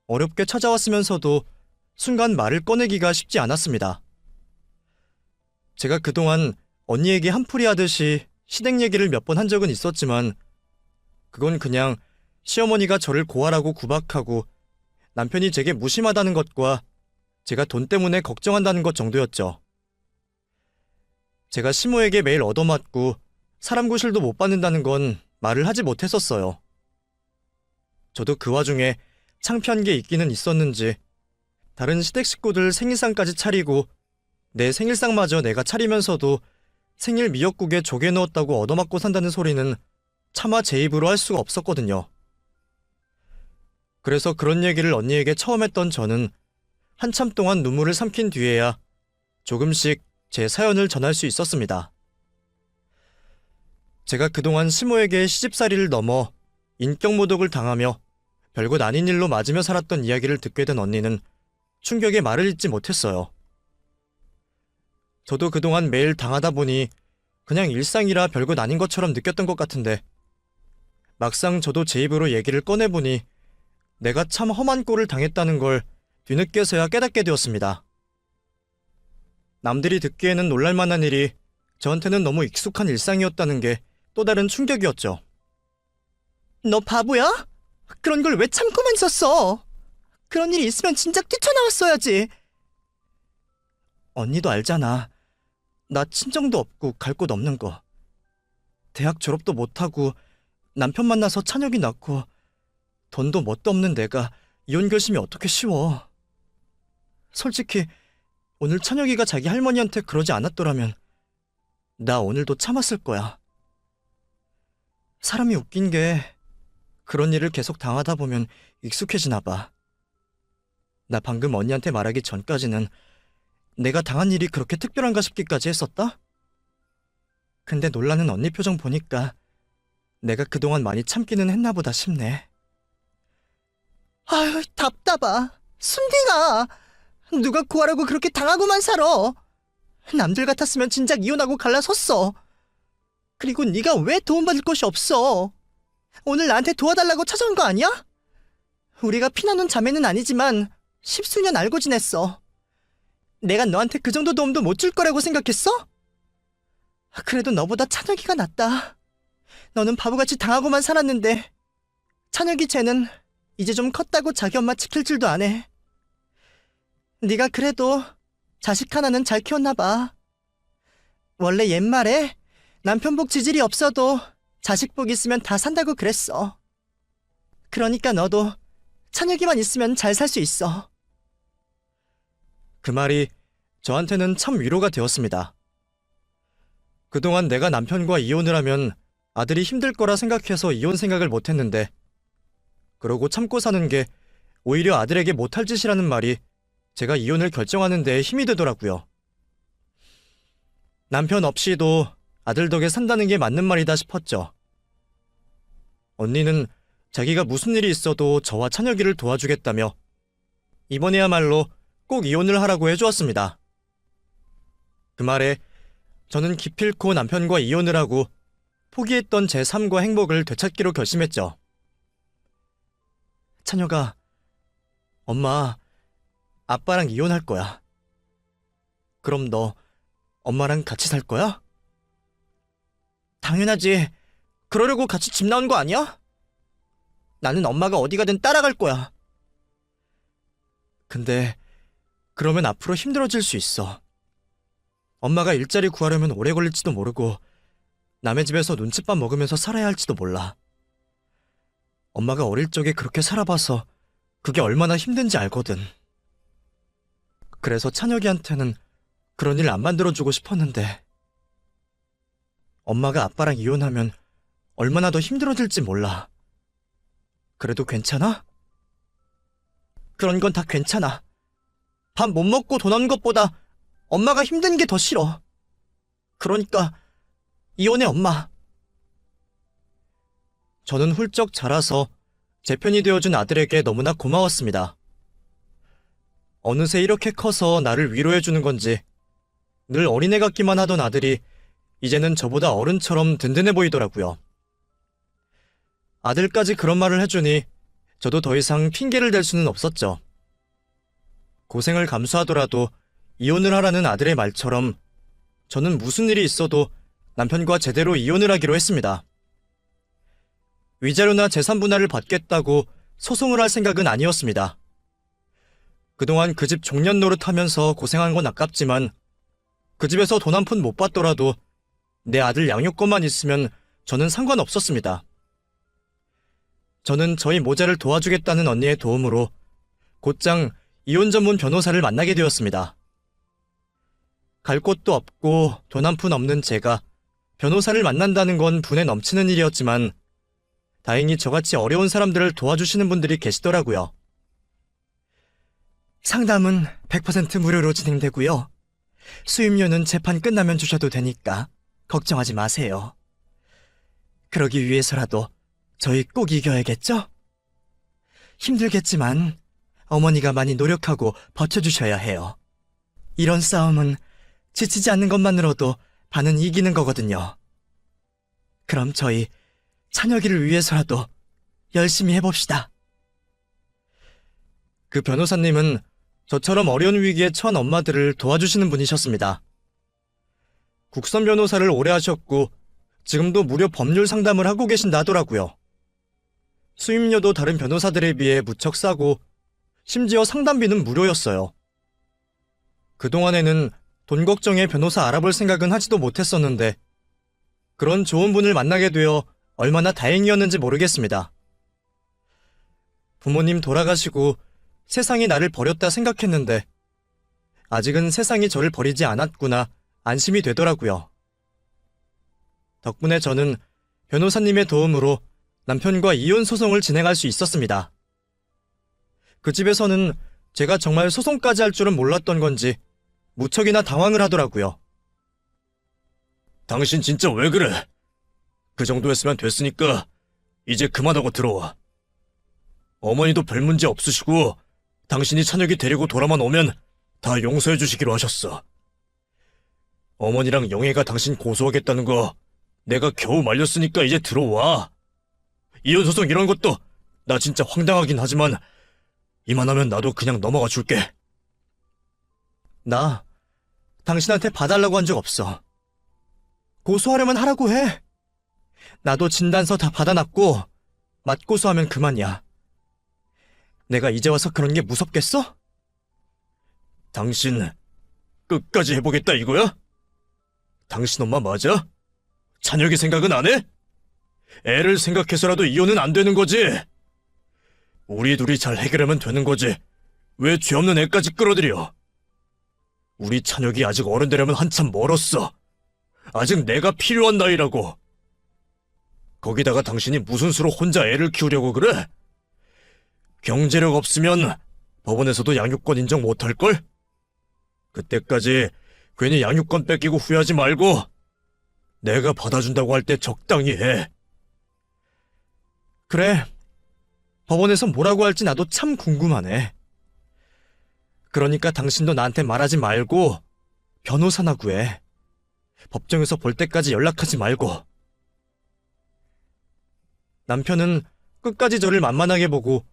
어렵게 찾아왔으면서도 순간 말을 꺼내기가 쉽지 않았습니다. 제가 그동안 언니에게 한풀이 하듯이 시댁 얘기를 몇 번 한 적은 있었지만 그건 그냥 시어머니가 저를 고아라고 구박하고 남편이 제게 무심하다는 것과 제가 돈 때문에 걱정한다는 것 정도였죠. 제가 시모에게 매일 얻어맞고 사람 구실도 못 받는다는 건 말을 하지 못했었어요. 저도 그 와중에 창피한 게 있기는 있었는지 다른 시댁 식구들 생일상까지 차리고 내 생일상마저 내가 차리면서도 생일 미역국에 조개 넣었다고 얻어맞고 산다는 소리는 차마 제 입으로 할 수가 없었거든요. 그래서 그런 얘기를 언니에게 처음 했던 저는 한참 동안 눈물을 삼킨 뒤에야 조금씩 제 사연을 전할 수 있었습니다. 제가 그동안 시모에게 시집살이를 넘어 인격모독을 당하며 별것 아닌 일로 맞으며 살았던 이야기를 듣게 된 언니는 충격에 말을 잇지 못했어요. 저도 그동안 매일 당하다 보니 그냥 일상이라 별것 아닌 것처럼 느꼈던 것 같은데 막상 저도 제 입으로 얘기를 꺼내보니 내가 참 험한 꼴을 당했다는 걸 뒤늦게서야 깨닫게 되었습니다. 남들이 듣기에는 놀랄만한 일이 저한테는 너무 익숙한 일상이었다는 게 또 다른 충격이었죠. 너 바보야? 그런 걸 왜 참고만 있었어? 그런 일이 있으면 진작 뛰쳐나왔어야지. 언니도 알잖아. 나 친정도 없고 갈 곳 없는 거. 대학 졸업도 못하고 남편 만나서 찬혁이 낳고 돈도 뭣도 없는 내가 이혼 결심이 어떻게 쉬워. 솔직히 오늘 찬혁이가 자기 할머니한테 그러지 않았더라면 나 오늘도 참았을 거야. 사람이 웃긴 게 그런 일을 계속 당하다 보면 익숙해지나 봐. 나 방금 언니한테 말하기 전까지는 내가 당한 일이 그렇게 특별한가 싶기까지 했었다? 근데 놀라는 언니 표정 보니까 내가 그동안 많이 참기는 했나 보다 싶네. 아유, 답답하. 순딩아, 누가 구하라고 그렇게 당하고만 살아. 남들 같았으면 진작 이혼하고 갈라섰어. 그리고 네가 왜 도움받을 곳이 없어? 오늘 나한테 도와달라고 찾아온 거 아니야? 우리가 피나눈 자매는 아니지만 십수년 알고 지냈어. 내가 너한테 그 정도 도움도 못 줄 거라고 생각했어? 그래도 너보다 찬혁이가 낫다. 너는 바보같이 당하고만 살았는데 찬혁이 쟤는 이제 좀 컸다고 자기 엄마 지킬 줄도 안 해. 네가 그래도 자식 하나는 잘 키웠나 봐. 원래 옛말에 남편 복 지질이 없어도 자식 복 있으면 다 산다고 그랬어. 그러니까 너도 찬혁이만 있으면 잘 살 수 있어. 그 말이 저한테는 참 위로가 되었습니다. 그동안 내가 남편과 이혼을 하면 아들이 힘들 거라 생각해서 이혼 생각을 못했는데 그러고 참고 사는 게 오히려 아들에게 못할 짓이라는 말이 제가 이혼을 결정하는 데 힘이 되더라고요. 남편 없이도 아들 덕에 산다는 게 맞는 말이다 싶었죠. 언니는 자기가 무슨 일이 있어도 저와 찬혁이를 도와주겠다며 이번에야말로 꼭 이혼을 하라고 해주었습니다. 그 말에 저는 기필코 남편과 이혼을 하고 포기했던 제 삶과 행복을 되찾기로 결심했죠. 찬혁아, 엄마, 아빠랑 이혼할 거야. 그럼 너 엄마랑 같이 살 거야? 당연하지. 그러려고 같이 집 나온 거 아니야? 나는 엄마가 어디 가든 따라갈 거야. 근데 그러면 앞으로 힘들어질 수 있어. 엄마가 일자리 구하려면 오래 걸릴지도 모르고 남의 집에서 눈칫밥 먹으면서 살아야 할지도 몰라. 엄마가 어릴 적에 그렇게 살아봐서 그게 얼마나 힘든지 알거든. 그래서 찬혁이한테는 그런 일 안 만들어주고 싶었는데 엄마가 아빠랑 이혼하면 얼마나 더 힘들어질지 몰라. 그래도 괜찮아? 그런 건 다 괜찮아. 밥 못 먹고 돈 없는 것보다 엄마가 힘든 게 더 싫어. 그러니까 이혼해, 엄마. 저는 훌쩍 자라서 제 편이 되어준 아들에게 너무나 고마웠습니다. 어느새 이렇게 커서 나를 위로해주는 건지 늘 어린애 같기만 하던 아들이 이제는 저보다 어른처럼 든든해 보이더라고요. 아들까지 그런 말을 해주니 저도 더 이상 핑계를 댈 수는 없었죠. 고생을 감수하더라도 이혼을 하라는 아들의 말처럼 저는 무슨 일이 있어도 남편과 제대로 이혼을 하기로 했습니다. 위자료나 재산 분할을 받겠다고 소송을 할 생각은 아니었습니다. 그동안 그 집 종년 노릇하면서 고생한 건 아깝지만 그 집에서 돈 한 푼 못 받더라도 내 아들 양육권만 있으면 저는 상관없었습니다. 저는 저희 모자를 도와주겠다는 언니의 도움으로 곧장 이혼 전문 변호사를 만나게 되었습니다. 갈 곳도 없고 돈 한 푼 없는 제가 변호사를 만난다는 건 분에 넘치는 일이었지만 다행히 저같이 어려운 사람들을 도와주시는 분들이 계시더라고요. 상담은 100% 무료로 진행되고요. 수임료는 재판 끝나면 주셔도 되니까 걱정하지 마세요. 그러기 위해서라도 저희 꼭 이겨야겠죠? 힘들겠지만 어머니가 많이 노력하고 버텨주셔야 해요. 이런 싸움은 지치지 않는 것만으로도 반은 이기는 거거든요. 그럼 저희 찬혁이를 위해서라도 열심히 해봅시다. 그 변호사님은 저처럼 어려운 위기에 처한 엄마들을 도와주시는 분이셨습니다. 국선 변호사를 오래 하셨고 지금도 무료 법률 상담을 하고 계신다 하더라고요. 수임료도 다른 변호사들에 비해 무척 싸고 심지어 상담비는 무료였어요. 그동안에는 돈 걱정에 변호사 알아볼 생각은 하지도 못했었는데 그런 좋은 분을 만나게 되어 얼마나 다행이었는지 모르겠습니다. 부모님 돌아가시고 세상이 나를 버렸다 생각했는데 아직은 세상이 저를 버리지 않았구나 안심이 되더라고요. 덕분에 저는 변호사님의 도움으로 남편과 이혼 소송을 진행할 수 있었습니다. 그 집에서는 제가 정말 소송까지 할 줄은 몰랐던 건지 무척이나 당황을 하더라고요. 당신 진짜 왜 그래? 그 정도였으면 됐으니까 이제 그만하고 들어와. 어머니도 별 문제 없으시고 당신이 찬혁이 데리고 돌아만 오면 다 용서해 주시기로 하셨어. 어머니랑 영애가 당신 고소하겠다는 거 내가 겨우 말렸으니까 이제 들어와. 이혼소송 이런 것도 나 진짜 황당하긴 하지만 이만하면 나도 그냥 넘어가 줄게. 나 당신한테 봐달라고 한 적 없어. 고소하려면 하라고 해. 나도 진단서 다 받아놨고 맞고소하면 그만이야. 내가 이제 와서 그런 게 무섭겠어? 당신 끝까지 해보겠다 이거야? 당신 엄마 맞아? 찬혁이 생각은 안 해? 애를 생각해서라도 이혼은 안 되는 거지? 우리 둘이 잘 해결하면 되는 거지. 왜 죄 없는 애까지 끌어들여? 우리 찬혁이 아직 어른 되려면 한참 멀었어. 아직 내가 필요한 나이라고. 거기다가 당신이 무슨 수로 혼자 애를 키우려고 그래? 경제력 없으면 법원에서도 양육권 인정 못할걸? 그때까지 괜히 양육권 뺏기고 후회하지 말고 내가 받아준다고 할 때 적당히 해. 그래. 법원에서 뭐라고 할지 나도 참 궁금하네. 그러니까 당신도 나한테 말하지 말고 변호사나 구해. 법정에서 볼 때까지 연락하지 말고. 남편은 끝까지 저를 만만하게 보고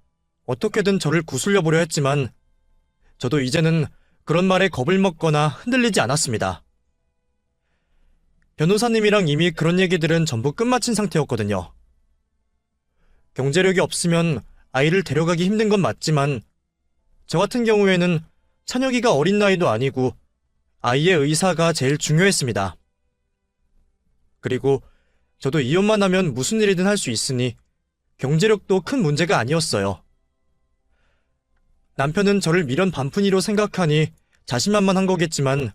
어떻게든 저를 구슬려 보려 했지만 저도 이제는 그런 말에 겁을 먹거나 흔들리지 않았습니다. 변호사님이랑 이미 그런 얘기들은 전부 끝마친 상태였거든요. 경제력이 없으면 아이를 데려가기 힘든 건 맞지만 저 같은 경우에는 찬혁이가 어린 나이도 아니고 아이의 의사가 제일 중요했습니다. 그리고 저도 이혼만 하면 무슨 일이든 할 수 있으니 경제력도 큰 문제가 아니었어요. 남편은 저를 미련 반푼이로 생각하니 자신만만한 거겠지만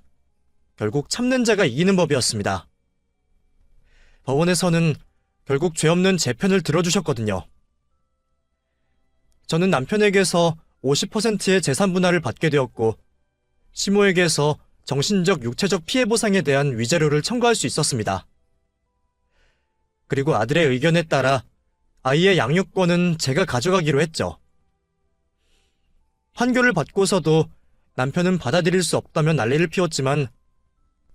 결국 참는 자가 이기는 법이었습니다. 법원에서는 결국 죄 없는 제 편을 들어주셨거든요. 저는 남편에게서 50%의 재산 분할을 받게 되었고 시모에게서 정신적, 육체적 피해 보상에 대한 위자료를 청구할 수 있었습니다. 그리고 아들의 의견에 따라 아이의 양육권은 제가 가져가기로 했죠. 판결을 받고서도 남편은 받아들일 수 없다며 난리를 피웠지만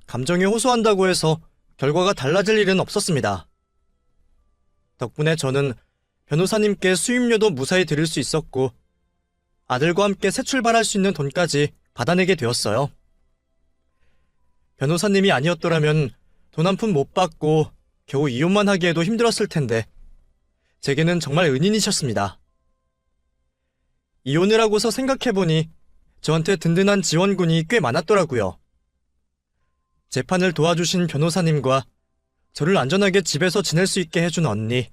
감정에 호소한다고 해서 결과가 달라질 일은 없었습니다. 덕분에 저는 변호사님께 수임료도 무사히 드릴 수 있었고 아들과 함께 새 출발할 수 있는 돈까지 받아내게 되었어요. 변호사님이 아니었더라면 돈 한 푼 못 받고 겨우 이혼만 하기에도 힘들었을 텐데 제게는 정말 은인이셨습니다. 이혼을 하고서 생각해보니 저한테 든든한 지원군이 꽤 많았더라고요. 재판을 도와주신 변호사님과 저를 안전하게 집에서 지낼 수 있게 해준 언니,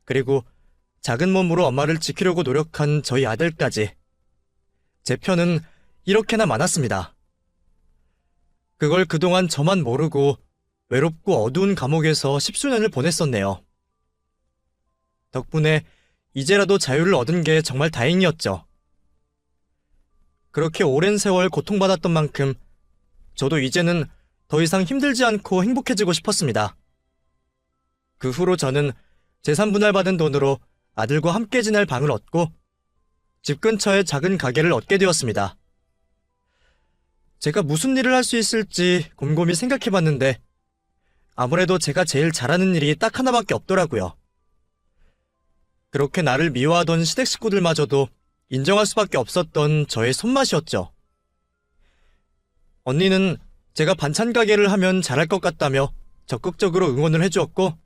그리고 작은 몸으로 엄마를 지키려고 노력한 저희 아들까지. 제 편은 이렇게나 많았습니다. 그걸 그동안 저만 모르고 외롭고 어두운 감옥에서 10수년을 보냈었네요. 덕분에 이제라도 자유를 얻은 게 정말 다행이었죠. 그렇게 오랜 세월 고통받았던 만큼 저도 이제는 더 이상 힘들지 않고 행복해지고 싶었습니다. 그 후로 저는 재산 분할받은 돈으로 아들과 함께 지낼 방을 얻고 집 근처에 작은 가게를 얻게 되었습니다. 제가 무슨 일을 할 수 있을지 곰곰이 생각해봤는데 아무래도 제가 제일 잘하는 일이 딱 하나밖에 없더라고요. 그렇게 나를 미워하던 시댁 식구들마저도 인정할 수밖에 없었던 저의 손맛이었죠. 언니는 제가 반찬 가게를 하면 잘할 것 같다며 적극적으로 응원을 해주었고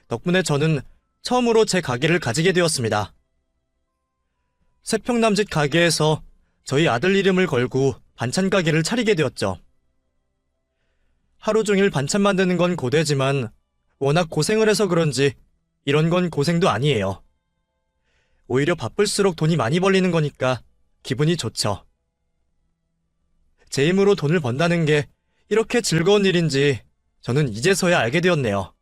덕분에 저는 처음으로 제 가게를 가지게 되었습니다. 세평남짓 가게에서 저희 아들 이름을 걸고 반찬 가게를 차리게 되었죠. 하루 종일 반찬 만드는 건 고되지만 워낙 고생을 해서 그런지 이런 건 고생도 아니에요. 오히려 바쁠수록 돈이 많이 벌리는 거니까 기분이 좋죠. 제 힘으로 돈을 번다는 게 이렇게 즐거운 일인지 저는 이제서야 알게 되었네요.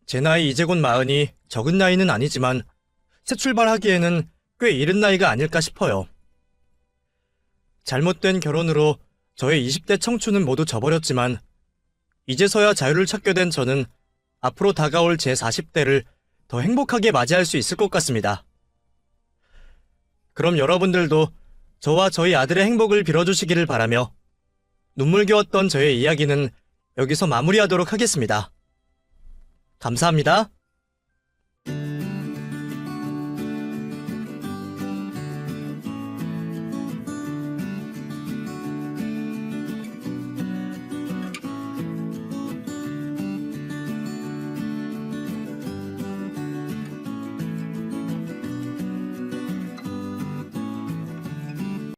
제 나이 이제 곧 40이 적은 나이는 아니지만 새 출발하기에는 꽤 이른 나이가 아닐까 싶어요. 잘못된 결혼으로 저의 20대 청춘은 모두 져버렸지만 이제서야 자유를 찾게 된 저는 앞으로 다가올 제 40대를 더 행복하게 맞이할 수 있을 것 같습니다. 그럼 여러분들도 저와 저희 아들의 행복을 빌어주시기를 바라며 눈물겨웠던 저의 이야기는 여기서 마무리하도록 하겠습니다. 감사합니다.